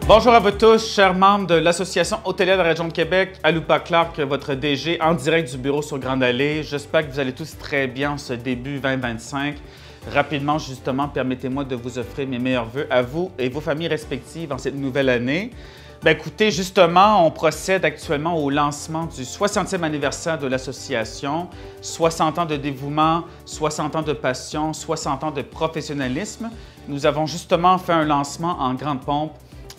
Bonjour à vous tous, chers membres de l'Association hôtelière de la région de Québec. Aloupa Clark, votre DG, en direct du bureau sur Grande Allée. J'espère que vous allez tous très bien en ce début 2025. Rapidement, justement, permettez-moi de vous offrir mes meilleurs vœux à vous et vos familles respectives en cette nouvelle année. Bien, écoutez, justement, on procède actuellement au lancement du 60e anniversaire de l'association. 60 ans de dévouement, 60 ans de passion, 60 ans de professionnalisme. Nous avons justement fait un lancement en grande pompe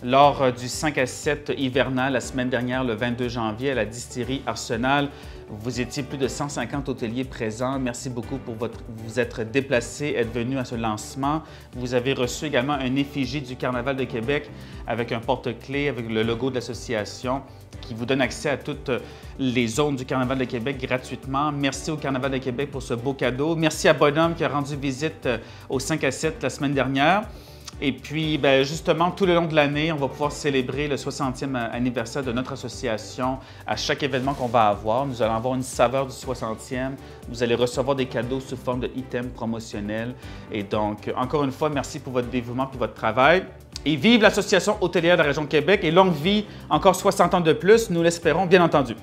lors du 5 à 7 hivernal la semaine dernière, le 22 janvier, à la distillerie Arsenal. Vous étiez plus de 150 hôteliers présents. Merci beaucoup pour vous être déplacés, être venus à ce lancement. Vous avez reçu également un effigie du Carnaval de Québec avec un porte-clés, avec le logo de l'association qui vous donne accès à toutes les zones du Carnaval de Québec gratuitement. Merci au Carnaval de Québec pour ce beau cadeau. Merci à Bonhomme qui a rendu visite au 5 à 7 la semaine dernière. Et puis, bien, justement, tout le long de l'année, on va pouvoir célébrer le 60e anniversaire de notre association à chaque événement qu'on va avoir. Nous allons avoir une saveur du 60e. Vous allez recevoir des cadeaux sous forme de items promotionnels. Et donc, encore une fois, merci pour votre dévouement et votre travail. Et vive l'Association hôtelière de la région de Québec et longue vie, encore 60 ans de plus, nous l'espérons, bien entendu.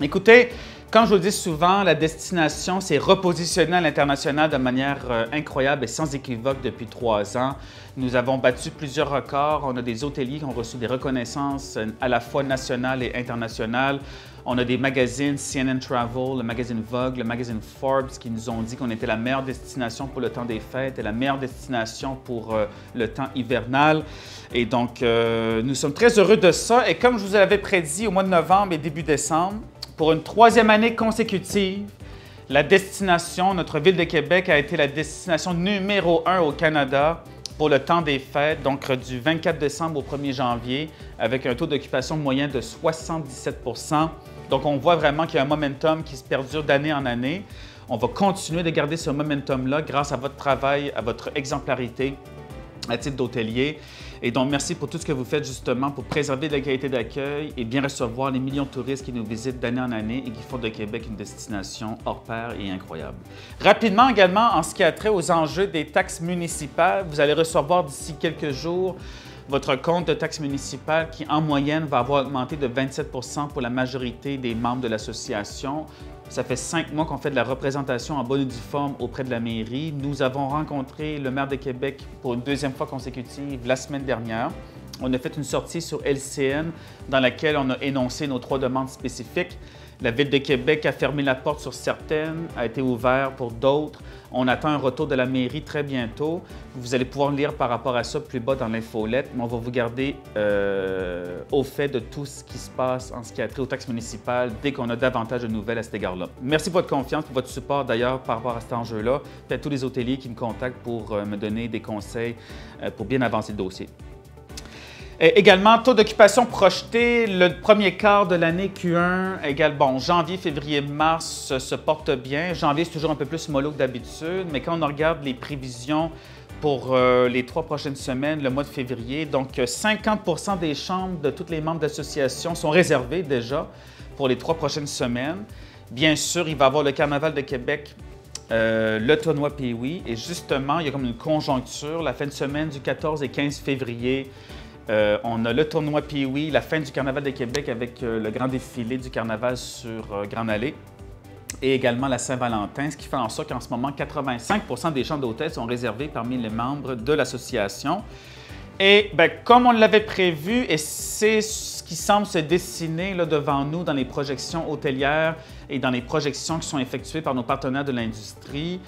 Écoutez, comme je vous le dis souvent, la destination s'est repositionnée à l'international de manière incroyable et sans équivoque depuis 3 ans. Nous avons battu plusieurs records. On a des hôteliers qui ont reçu des reconnaissances à la fois nationales et internationales. On a des magazines, CNN Travel, le magazine Vogue, le magazine Forbes, qui nous ont dit qu'on était la meilleure destination pour le temps des fêtes et la meilleure destination pour le temps hivernal. Et donc, nous sommes très heureux de ça. Et comme je vous l'avais prédit au mois de novembre et début décembre, pour une 3e année consécutive, la destination, notre ville de Québec, a été la destination numéro 1 au Canada pour le temps des fêtes, donc du 24 décembre au 1er janvier, avec un taux d'occupation moyen de 77 %. Donc, on voit vraiment qu'il y a un momentum qui se perdure d'année en année. On va continuer de garder ce momentum-là grâce à votre travail, à votre exemplarité à titre d'hôtelier. Et donc, merci pour tout ce que vous faites justement pour préserver la qualité d'accueil et bien recevoir les millions de touristes qui nous visitent d'année en année et qui font de Québec une destination hors pair et incroyable. Rapidement également, en ce qui a trait aux enjeux des taxes municipales, vous allez recevoir d'ici quelques jours votre compte de taxes municipales qui, en moyenne, va avoir augmenté de 27 % pour la majorité des membres de l'association. Ça fait 5 mois qu'on fait de la représentation en bonne et due forme auprès de la mairie. Nous avons rencontré le maire de Québec pour une 2e fois consécutive la semaine dernière. On a fait une sortie sur LCN dans laquelle on a énoncé nos 3 demandes spécifiques. La Ville de Québec a fermé la porte sur certaines, a été ouverte pour d'autres. On attend un retour de la mairie très bientôt. Vous allez pouvoir lire par rapport à ça plus bas dans l'infolette, mais on va vous garder au fait de tout ce qui se passe en ce qui a trait aux taxes municipales dès qu'on a davantage de nouvelles à cet égard-là. Merci pour votre confiance, pour votre support d'ailleurs par rapport à cet enjeu-là, puis à tous les hôteliers qui me contactent pour me donner des conseils pour bien avancer le dossier. Également, taux d'occupation projeté, le premier quart de l'année Q1, bon, janvier, février, mars se porte bien. Janvier, c'est toujours un peu plus mollo que d'habitude, mais quand on regarde les prévisions pour les 3 prochaines semaines, le mois de février, donc 50 % des chambres de tous les membres d'association sont réservées déjà pour les 3 prochaines semaines. Bien sûr, il va y avoir le Carnaval de Québec, le tournoi Pee-Wee, et justement, il y a comme une conjoncture, la fin de semaine du 14 et 15 février, on a le tournoi Pee-Wee, la fin du Carnaval de Québec avec le grand défilé du Carnaval sur Grande Allée et également la Saint-Valentin, ce qui fait en sorte qu'en ce moment, 85 % des chambres d'hôtel sont réservées parmi les membres de l'association. Et bien, comme on l'avait prévu, et c'est ce qui semble se dessiner là, devant nous dans les projections hôtelières et dans les projections qui sont effectuées par nos partenaires de l'industrie,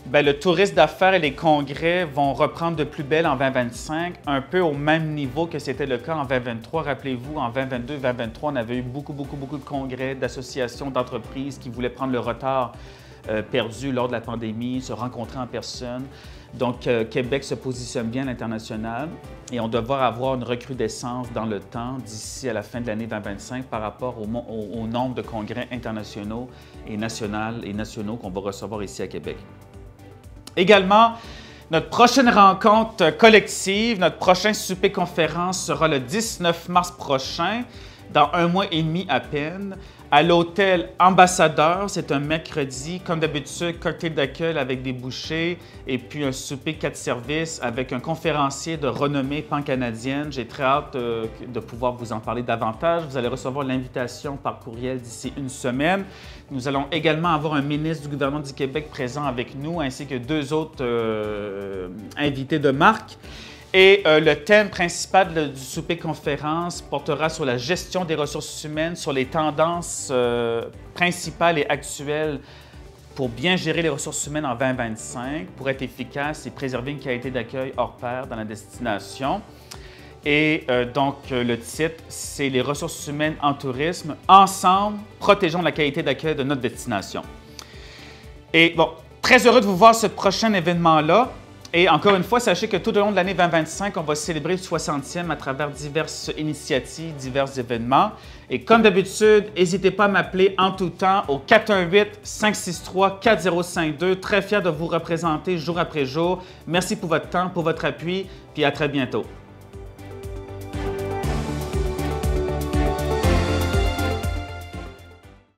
bien, le tourisme d'affaires et les congrès vont reprendre de plus belle en 2025, un peu au même niveau que c'était le cas en 2023. Rappelez-vous, en 2022-2023, on avait eu beaucoup de congrès, d'associations, d'entreprises qui voulaient prendre le retard perdu lors de la pandémie, se rencontrer en personne. Donc, Québec se positionne bien à l'international et on devra avoir une recrudescence dans le temps d'ici à la fin de l'année 2025 par rapport au nombre de congrès internationaux et nationaux qu'on va recevoir ici à Québec. Également, notre prochaine rencontre collective, notre prochain souper conférence sera le 19 mars prochain. dans 1 mois et demi à peine. À l'hôtel Ambassadeur, c'est un mercredi, comme d'habitude, cocktail d'accueil avec des bouchées et puis un souper 4 services avec un conférencier de renommée pan-canadienne. J'ai très hâte de pouvoir vous en parler davantage. Vous allez recevoir l'invitation par courriel d'ici une semaine. Nous allons également avoir un ministre du gouvernement du Québec présent avec nous, ainsi que 2 autres invités de marque. Et le thème principal du souper conférence portera sur la gestion des ressources humaines, sur les tendances principales et actuelles pour bien gérer les ressources humaines en 2025, pour être efficace et préserver une qualité d'accueil hors pair dans la destination. Et donc, le titre, c'est « Les ressources humaines en tourisme. Ensemble, protégeons la qualité d'accueil de notre destination ». Et bon, très heureux de vous voir ce prochain événement-là. Et encore une fois, sachez que tout au long de l'année 2025, on va célébrer le 60e à travers diverses initiatives, divers événements. Et comme d'habitude, n'hésitez pas à m'appeler en tout temps au 418-563-4052. Très fier de vous représenter jour après jour. Merci pour votre temps, pour votre appui, puis à très bientôt.